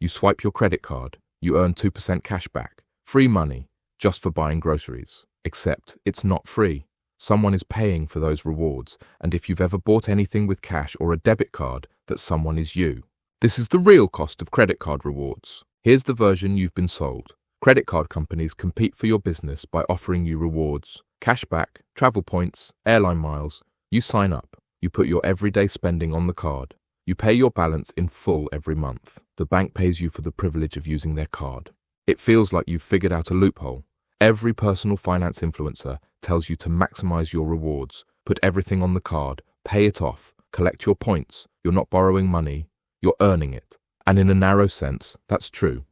You swipe your credit card, you earn 2% cash back. Free money, just for buying groceries. Except it's not free. Someone is paying for those rewards, and if you've ever bought anything with cash or a debit card, that someone is you. This is the real cost of credit card rewards. Here's the version you've been sold. Credit card companies compete for your business by offering you rewards, cashback, travel points, airline miles. You sign up. You put your everyday spending on the card. You pay your balance in full every month. The bank pays you for the privilege of using their card. It feels like you've figured out a loophole. Every personal finance influencer tells you to maximize your rewards, put everything on the card, pay it off, collect your points. You're not borrowing money, you're earning it. And in a narrow sense, that's true.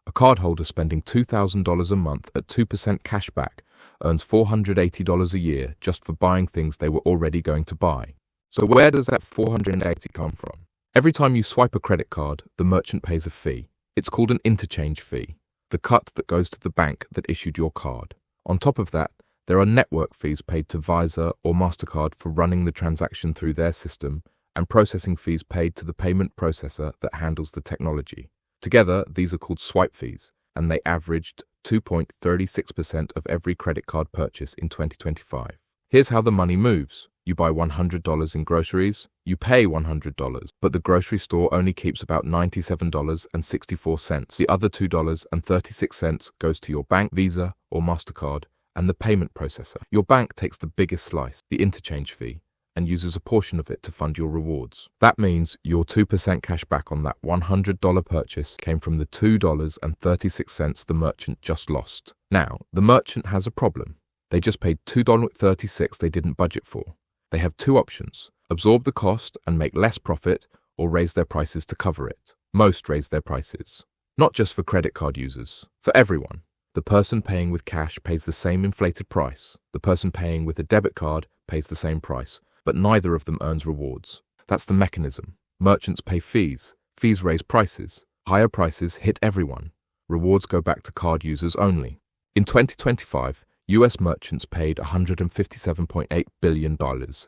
A cardholder spending $2,000 a month at 2% cashback earns $480 a year just for buying things they were already going to buy. So where does that $480 come from? Every time you swipe a credit card, the merchant pays a fee. It's called an interchange fee, the cut that goes to the bank that issued your card. On top of that, there are network fees paid to Visa or MasterCard for running the transaction through their system, and processing fees paid to the payment processor that handles the technology. Together, these are called swipe fees, and they averaged 2.36% of every credit card purchase in 2025. Here's how the money moves. You buy $100 in groceries, you pay $100, but the grocery store only keeps about $97.64. The other $2.36 goes to your bank, Visa or MasterCard, and the payment processor. Your bank takes the biggest slice, the interchange fee, and uses a portion of it to fund your rewards. That means your 2% cash back on that $100 purchase came from the $2.36 the merchant just lost. Now, the merchant has a problem. They just paid $2.36 they didn't budget for. They have two options: absorb the cost and make less profit, or raise their prices to cover it. Most raise their prices. Not just for credit card users, for everyone. The person paying with cash pays the same inflated price. The person paying with a debit card pays the same price, but neither of them earns rewards. That's the mechanism. Merchants pay fees. Fees raise prices. Higher prices hit everyone. Rewards go back to card users only. In 2025, US merchants paid $157.8 billion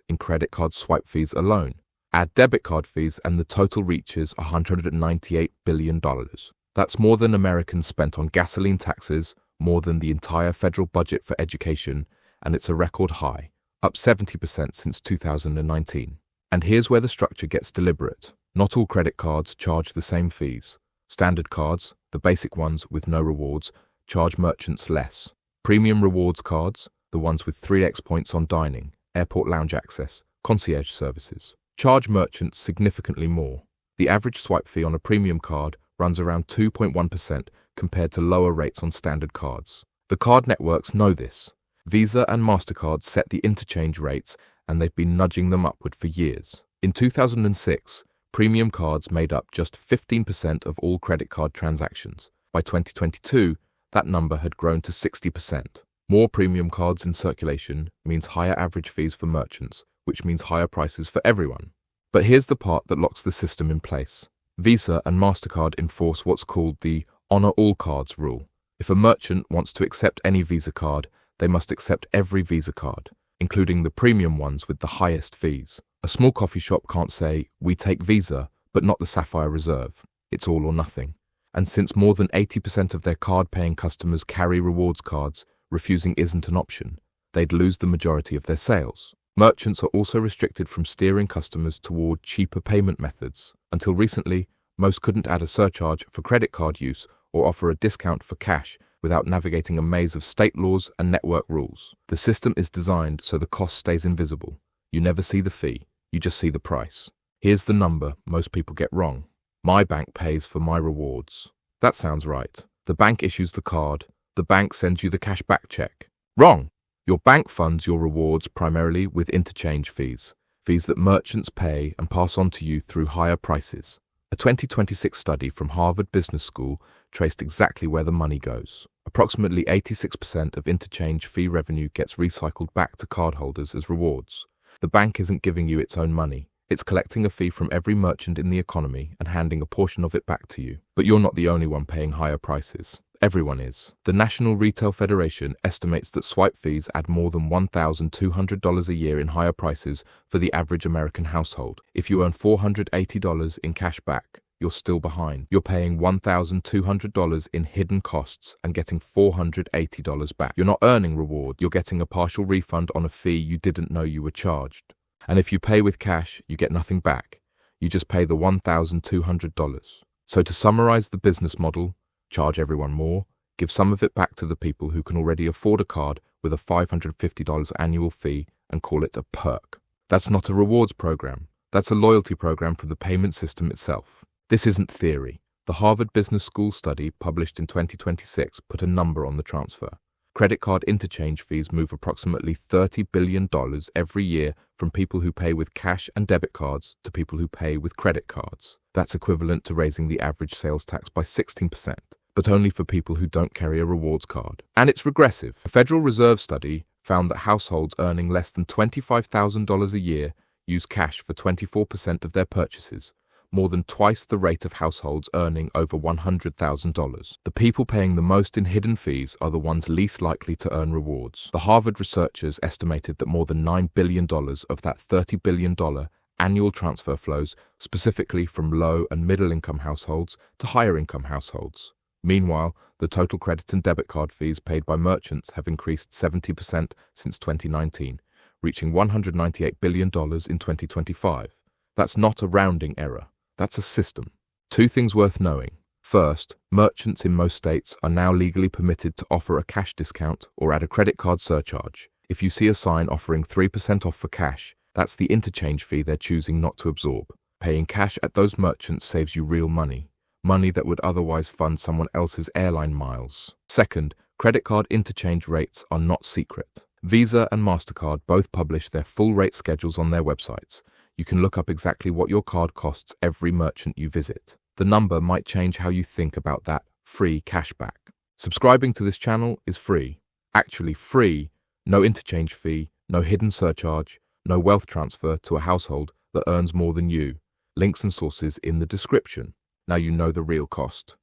in credit card swipe fees alone. Add debit card fees and the total reaches $198 billion. That's more than Americans spent on gasoline taxes, more than the entire federal budget for education, and it's a record high, up 70% since 2019. And here's where the structure gets deliberate. Not all credit cards charge the same fees. Standard cards, the basic ones with no rewards, charge merchants less. Premium rewards cards, the ones with 3x points on dining, airport lounge access, concierge services, charge merchants significantly more. The average swipe fee on a premium card runs around 2.1% compared to lower rates on standard cards. The card networks know this. Visa and MasterCard set the interchange rates, and they've been nudging them upward for years. In 2006, premium cards made up just 15% of all credit card transactions. By 2022, that number had grown to 60%. More premium cards in circulation means higher average fees for merchants, which means higher prices for everyone. But here's the part that locks the system in place. Visa and MasterCard enforce what's called the Honor All Cards rule. If a merchant wants to accept any Visa card, they must accept every Visa card, including the premium ones with the highest fees. A small coffee shop can't say, "We take Visa, but not the Sapphire Reserve." It's all or nothing. And since more than 80% of their card-paying customers carry rewards cards, refusing isn't an option. They'd lose the majority of their sales. Merchants are also restricted from steering customers toward cheaper payment methods. Until recently, most couldn't add a surcharge for credit card use or offer a discount for cash without navigating a maze of state laws and network rules. The system is designed so the cost stays invisible. You never see the fee, you just see the price. Here's the number most people get wrong. My bank pays for my rewards. That sounds right. The bank issues the card. The bank sends you the cashback check. Wrong! Your bank funds your rewards primarily with interchange fees, fees that merchants pay and pass on to you through higher prices. A 2026 study from Harvard Business School traced exactly where the money goes. Approximately 86% of interchange fee revenue gets recycled back to cardholders as rewards. The bank isn't giving you its own money. It's collecting a fee from every merchant in the economy and handing a portion of it back to you. But you're not the only one paying higher prices. Everyone is. The National Retail Federation estimates that swipe fees add more than $1,200 a year in higher prices for the average American household. If you earn $480 in cash back, you're still behind. You're paying $1,200 in hidden costs and getting $480 back. You're not earning reward, you're getting a partial refund on a fee you didn't know you were charged. And if you pay with cash, you get nothing back. You just pay the $1,200. So to summarize the business model, charge everyone more, give some of it back to the people who can already afford a card with a $550 annual fee and call it a perk. That's not a rewards program. That's a loyalty program for the payment system itself. This isn't theory. The Harvard Business School study published in 2026 put a number on the transfer. Credit card interchange fees move approximately $30 billion every year from people who pay with cash and debit cards to people who pay with credit cards. That's equivalent to raising the average sales tax by 16%, but only for people who don't carry a rewards card. And it's regressive. A Federal Reserve study found that households earning less than $25,000 a year use cash for 24% of their purchases, more than twice the rate of households earning over $100,000. The people paying the most in hidden fees are the ones least likely to earn rewards. The Harvard researchers estimated that more than $9 billion of that $30 billion annual transfer flows specifically from low and middle income households to higher income households. Meanwhile, the total credit and debit card fees paid by merchants have increased 70% since 2019, reaching $198 billion in 2025. That's not a rounding error. That's a system. Two things worth knowing. First, merchants in most states are now legally permitted to offer a cash discount or add a credit card surcharge. If you see a sign offering 3% off for cash, that's the interchange fee they're choosing not to absorb. Paying cash at those merchants saves you real money that would otherwise fund someone else's airline miles. Second, credit card interchange rates are not secret. Visa and MasterCard both publish their full rate schedules on their websites. You can look up exactly what your card costs every merchant you visit. The number might change how you think about that free cashback. Subscribing to this channel is free. Actually free, no interchange fee, no hidden surcharge, no wealth transfer to a household that earns more than you. Links and sources in the description. Now you know the real cost.